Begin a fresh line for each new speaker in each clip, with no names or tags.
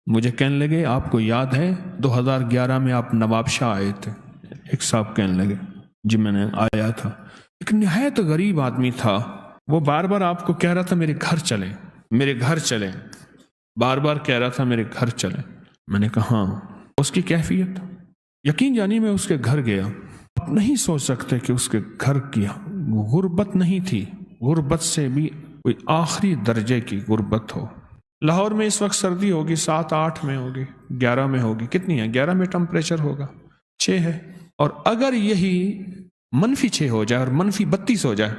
مجھے کہنے لگے آپ کو یاد ہے 2011 میں آپ نواب شاہ آئے تھے؟ ایک صاحب کہنے لگے جی میں نے آیا تھا. ایک نہایت غریب آدمی تھا، وہ بار بار آپ کو کہہ رہا تھا میرے گھر چلیں، میرے گھر چلیں، بار بار کہہ رہا تھا میرے گھر چلیں. میں نے کہا ہاں. اس کی کیفیت یقین جانی میں اس کے گھر گیا. آپ نہیں سوچ سکتے کہ اس کے گھر کی غربت نہیں تھی، غربت سے بھی کوئی آخری درجے کی غربت ہو. لاہور میں اس وقت سردی ہوگی 7-8 میں ہوگی، 11 میں ہوگی. کتنی ہے 11 میں ٹمپریچر ہوگا 6 ہے. اور اگر یہی -6 ہو جائے اور -32 ہو جائے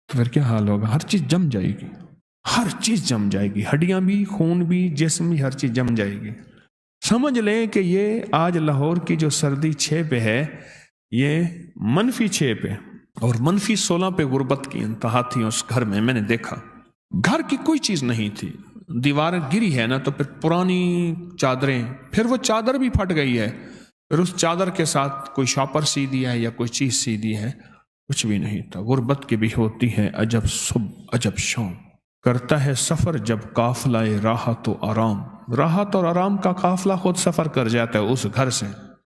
تو پھر کیا حال ہوگا؟ ہر چیز جم جائے گی، ہر چیز جم جائے گی، ہڈیاں بھی، خون بھی، جسم بھی، ہر چیز جم جائے گی. سمجھ لیں کہ یہ آج لاہور کی جو سردی 6 پہ ہے، یہ -6 پہ اور -16 پہ غربت کی انتہا تھی. اس گھر میں نے دیکھا گھر کی کوئی چیز نہیں تھی. دیوار گری ہے نا تو پھر پرانی چادریں، پھر وہ چادر بھی پھٹ گئی ہے، پھر اس چادر کے ساتھ کوئی شاپر سی دیا ہے یا کوئی چیز سی دی ہے، کچھ بھی نہیں تھا. غربت کی بھی ہوتی ہے عجب صبح عجب شام. کرتا ہے سفر جب قافلہ راحت و آرام، راحت اور آرام کا قافلہ خود سفر کر جاتا ہے اس گھر سے.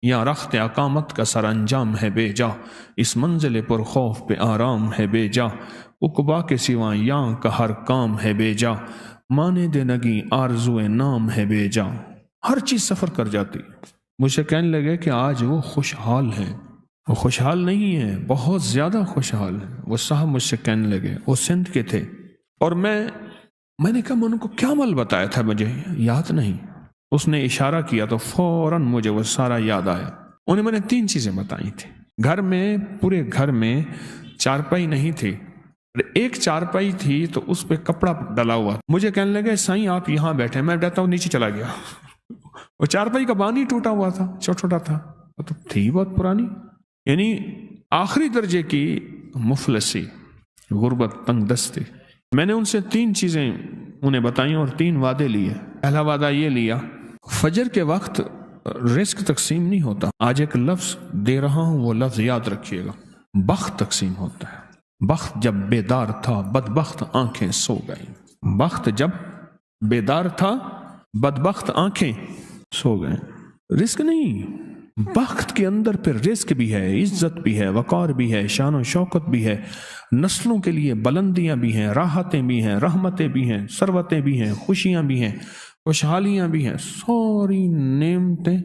یا رخت اقامت کا سر انجام ہے بے جا، اس منزل پر خوف پہ آرام ہے بے جا. عقبا کے سوا یاں کا ہر کام ہے بے جا، مانے دے نگی آرزو نام ہے بے جا. ہر چیز سفر کر جاتی. مجھے کہنے لگے کہ آج وہ خوشحال ہیں. وہ خوشحال نہیں ہیں، بہت زیادہ خوشحال ہیں. وہ صاحب مجھ سے کہنے لگے، وہ سندھ کے تھے، اور میں نے کہا میں ان کو کیا عمل بتایا تھا مجھے یاد نہیں. اس نے اشارہ کیا تو فوراً مجھے وہ سارا یاد آیا. انہیں میں نے 3 چیزیں بتائی تھی. گھر میں، پورے گھر میں چارپائی نہیں تھی، ایک چارپائی تھی تو اس پہ کپڑا ڈلا ہوا. مجھے کہنے لگے سائیں آپ یہاں بیٹھے، میں بیٹھتا ہوں، نیچے چلا گیا. وہ چارپائی کا بانی ٹوٹا ہوا تھا، چھوٹا تھا، تو تھی بہت پرانی. یعنی آخری درجے کی مفلسی، غربت، تنگ دستی. میں نے ان سے 3 چیزیں انہیں بتائیں اور 3 وعدے لیے. پہلا وعدہ یہ لیا، فجر کے وقت رزق تقسیم نہیں ہوتا. آج ایک لفظ دے رہا ہوں، وہ لفظ یاد رکھیے گا. بخت تقسیم ہوتا ہے. بخت جب بیدار تھا بدبخت آنکھیں سو گئیں. بخت جب بیدار تھا بدبخت آنکھیں سو گئیں. رزق نہیں، بخت کے اندر پھر رزق بھی ہے، عزت بھی ہے، وقار بھی ہے، شان و شوکت بھی ہے، نسلوں کے لیے بلندیاں بھی ہیں، راحتیں بھی ہیں، رحمتیں بھی ہیں، ثروتیں بھی ہیں، خوشیاں بھی ہیں، خوشحالیاں بھی ہیں. ساری نعمتیں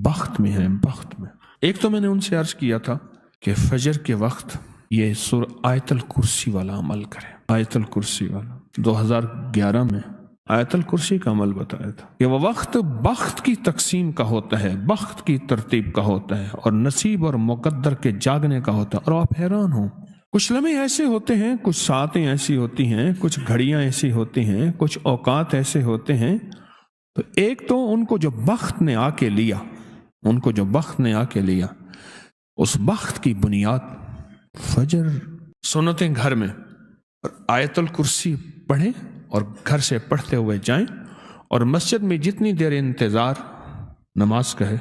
بخت میں ہیں. بخت میں ایک تو میں نے ان سے عرض کیا تھا کہ فجر کے وقت یہ آیت الکرسی والا عمل کریں. آیت الکرسی والا 2011 میں آیت الکرسی کا عمل بتایا تھا کہ وہ وقت بخت کی تقسیم کا ہوتا ہے، بخت کی ترتیب کا ہوتا ہے، اور نصیب اور مقدر کے جاگنے کا ہوتا ہے. اور آپ حیران ہوں، کچھ لمحے ایسے ہوتے ہیں، کچھ ساعتیں ایسی ہوتی ہیں، کچھ گھڑیاں ایسی ہوتی ہیں، کچھ اوقات ایسے ہوتے ہیں. تو ایک تو ان کو جو بخت نے آ کے لیا، ان کو جو بخت نے آ کے لیا، اس بخت کی بنیاد فجر سنتیں گھر میں، اور آیت الکرسی پڑھیں اور گھر سے پڑھتے ہوئے جائیں، اور مسجد میں جتنی دیر انتظار نماز کا ہے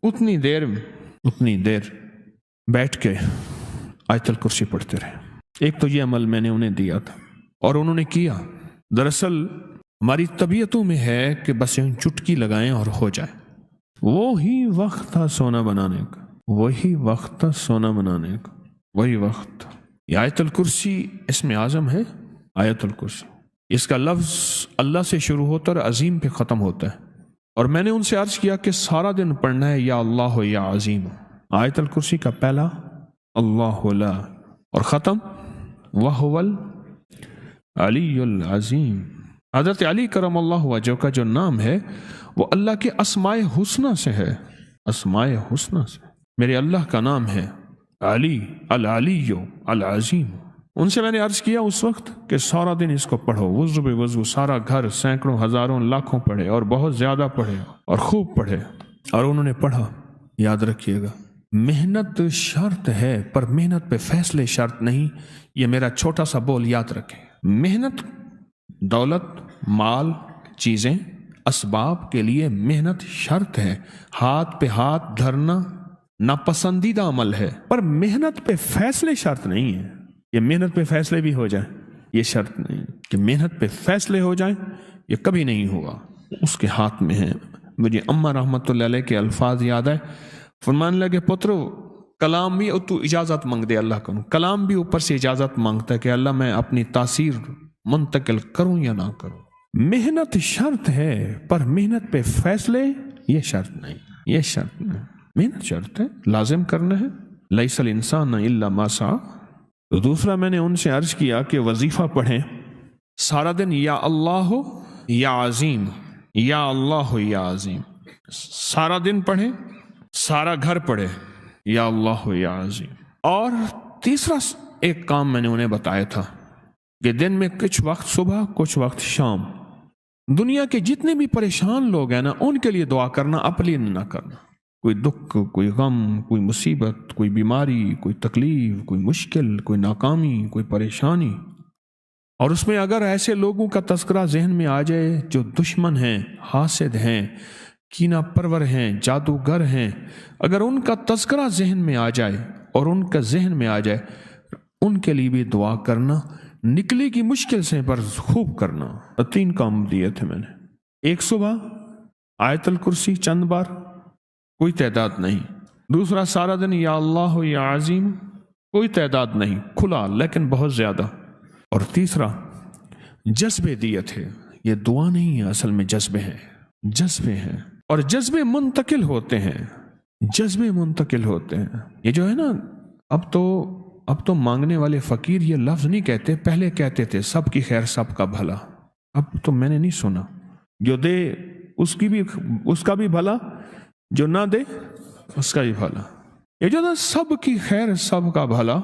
اتنی دیر بیٹھ کے آیت الکرسی پڑھتے رہے. ایک تو یہ عمل میں نے انہیں دیا تھا اور انہوں نے کیا. دراصل ہماری طبیعتوں میں ہے کہ بس یوں چٹکی لگائیں اور ہو جائے. وہی وقت تھا سونا بنانے کا، وہی وقت تھا سونا بنانے کا، وہی وقت. یہ آیت الکرسی اسم اعظم ہے. آیت الکرسی، اس کا لفظ اللہ سے شروع ہوتا ہے اور عظیم پہ ختم ہوتا ہے. اور میں نے ان سے عرض کیا کہ سارا دن پڑھنا ہے یا اللہ یا عظیم. آیت الکرسی کا پہلا اللہ لا، اور ختم وَهُوَ العلی العظیم. حضرت علی کرم اللہ وجہ کا جو نام ہے وہ اللہ کے اسماء حسنہ سے ہے. اسماء حسنہ سے میرے اللہ کا نام ہے علی، العلی العظیم. ان سے میں نے عرض کیا اس وقت کہ سارا دن اس کو پڑھو، وضو بے وضو، سارا گھر سینکڑوں ہزاروں لاکھوں پڑھے، اور بہت زیادہ پڑھے اور خوب پڑھے. اور انہوں نے پڑھا. یاد رکھیے گا، محنت شرط ہے پر محنت پہ فیصلے شرط نہیں. یہ میرا چھوٹا سا بول یاد رکھیں. محنت، دولت، مال، چیزیں، اسباب کے لیے محنت شرط ہے. ہاتھ پہ ہاتھ دھرنا ناپسندیدہ عمل ہے، پر محنت پہ فیصلے شرط نہیں ہے. یہ محنت پہ فیصلے بھی ہو جائیں، یہ شرط نہیں کہ محنت پہ فیصلے ہو جائیں، یہ کبھی نہیں ہوا. اس کے ہاتھ میں ہے. مجھے اماں رحمت اللہ علیہ کے الفاظ یاد ہے، فرمانے لگے پترو کلام بھی تو اجازت مانگ دے اللہ کروں، کلام بھی اوپر سے اجازت مانگتا ہے کہ اللہ میں اپنی تاثیر منتقل کروں یا نہ کروں. محنت شرط ہے پر محنت پہ فیصلے یہ شرط نہیں، یہ شرط نہیں. محنت شرط ہے، لازم کرنا ہے. لیس الانسان الا ما سعى. تو دوسرا میں نے ان سے عرض کیا کہ وظیفہ پڑھیں سارا دن، یا اللہ یا عظیم، یا اللہ یا عظیم. سارا دن پڑھیں، سارا گھر پڑھے یا اللہ یا عظیم. اور تیسرا ایک کام میں نے انہیں بتایا تھا کہ دن میں کچھ وقت صبح کچھ وقت شام دنیا کے جتنے بھی پریشان لوگ ہیں نا ان کے لیے دعا کرنا، اپنے لیے نہ کرنا. کوئی دکھ، کوئی غم، کوئی مصیبت، کوئی بیماری، کوئی تکلیف، کوئی مشکل، کوئی ناکامی، کوئی پریشانی، اور اس میں اگر ایسے لوگوں کا تذکرہ ذہن میں آ جائے جو دشمن ہیں، حاسد ہیں، کینہ پرور ہیں، جادوگر ہیں، اگر ان کا تذکرہ ذہن میں آ جائے اور ان کا ذہن میں آ جائے، ان کے لیے بھی دعا کرنا، نکلے کی مشکل سے پر خوب کرنا. 3 کام دیے تھے میں نے. ایک صبح آیت الکرسی چند بار، کوئی تعداد نہیں. دوسرا سارا دن یا اللہ یا عظیم، کوئی تعداد نہیں، کھلا لیکن بہت زیادہ. اور تیسرا جذبے دیے تھے. یہ دعا نہیں ہے، اصل میں جذبے ہیں، جذبے ہیں، اور جذبے منتقل ہوتے ہیں، جذبے منتقل ہوتے ہیں. یہ جو ہے نا، اب تو مانگنے والے فقیر یہ لفظ نہیں کہتے، پہلے کہتے تھے سب کی خیر سب کا بھلا. اب تو میں نے نہیں سنا. جو دے اس کا بھی بھلا، جو نہ دے اس کا بھی بھلا. یہ جو نا سب کی خیر سب کا بھلا،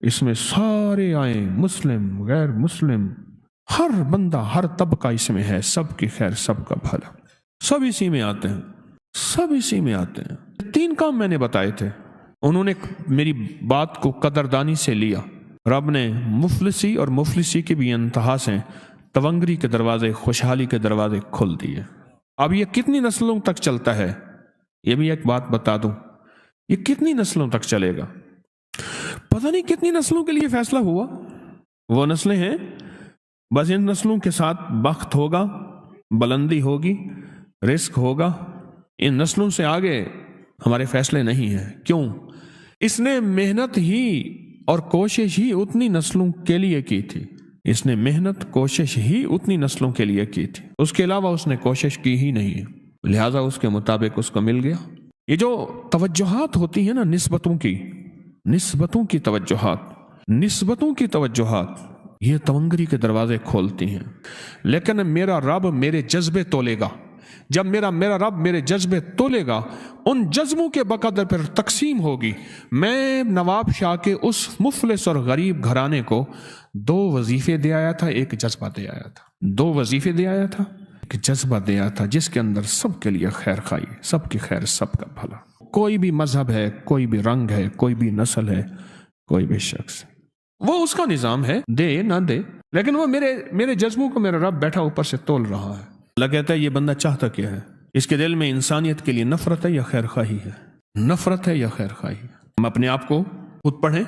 اس میں سارے آئیں، مسلم غیر مسلم، ہر بندہ ہر طبقہ اس میں ہے. سب کی خیر سب کا بھلا، سب اسی میں آتے ہیں، سب اسی میں آتے ہیں. 3 کام میں نے بتائے تھے. انہوں نے میری بات کو قدردانی سے لیا. رب نے مفلسی اور مفلسی کی بھی انتہا سے تونگری کے دروازے، خوشحالی کے دروازے کھول دیے. اب یہ کتنی نسلوں تک چلتا ہے، یہ بھی ایک بات بتا دوں، یہ کتنی نسلوں تک چلے گا پتہ نہیں. کتنی نسلوں کے لیے فیصلہ ہوا. وہ نسلیں ہیں، بس ان نسلوں کے ساتھ بخت ہوگا، بلندی ہوگی، رزق ہوگا. ان نسلوں سے آگے ہمارے فیصلے نہیں ہیں. کیوں؟ اس نے محنت ہی اور کوشش ہی اتنی نسلوں کے لیے کی تھی. اس نے محنت کوشش ہی اتنی نسلوں کے لیے کی تھی، اس کے علاوہ اس نے کوشش کی ہی نہیں، لہٰذا اس کے مطابق اس کو مل گیا. یہ جو توجہات ہوتی ہیں نا، نسبتوں کی توجہات، نسبتوں کی توجہات، یہ تونگری کے دروازے کھولتی ہیں. لیکن میرا رب میرے جذبے تولے گا. جب میرا رب میرے جذبے تولے گا، ان جذبوں کے بقدر پر تقسیم ہوگی. میں نواب شاہ کے اس مفلس اور غریب گھرانے کو 2 وظیفے دے آیا تھا، ایک جذبہ دے آیا تھا. 2 وظیفے دے آیا تھا، ایک جذبہ دے آیا تھا، جس کے اندر سب کے لیے خیر خائی، سب کی خیر سب کا بھلا. کوئی بھی مذہب ہے، کوئی بھی رنگ ہے، کوئی بھی نسل ہے، کوئی بھی شخص، وہ اس کا نظام ہے، دے نہ دے، لیکن وہ میرے جذبوں کو میرا رب بیٹھا اوپر سے تول رہا ہے. اللہ کہتا ہے یہ بندہ چاہتا کیا ہے؟ اس کے دل میں انسانیت کے لیے نفرت ہے یا خیر خواہی ہے؟ نفرت ہے یا خیر خواہی ہے؟ ہم اپنے آپ کو خود پڑھیں.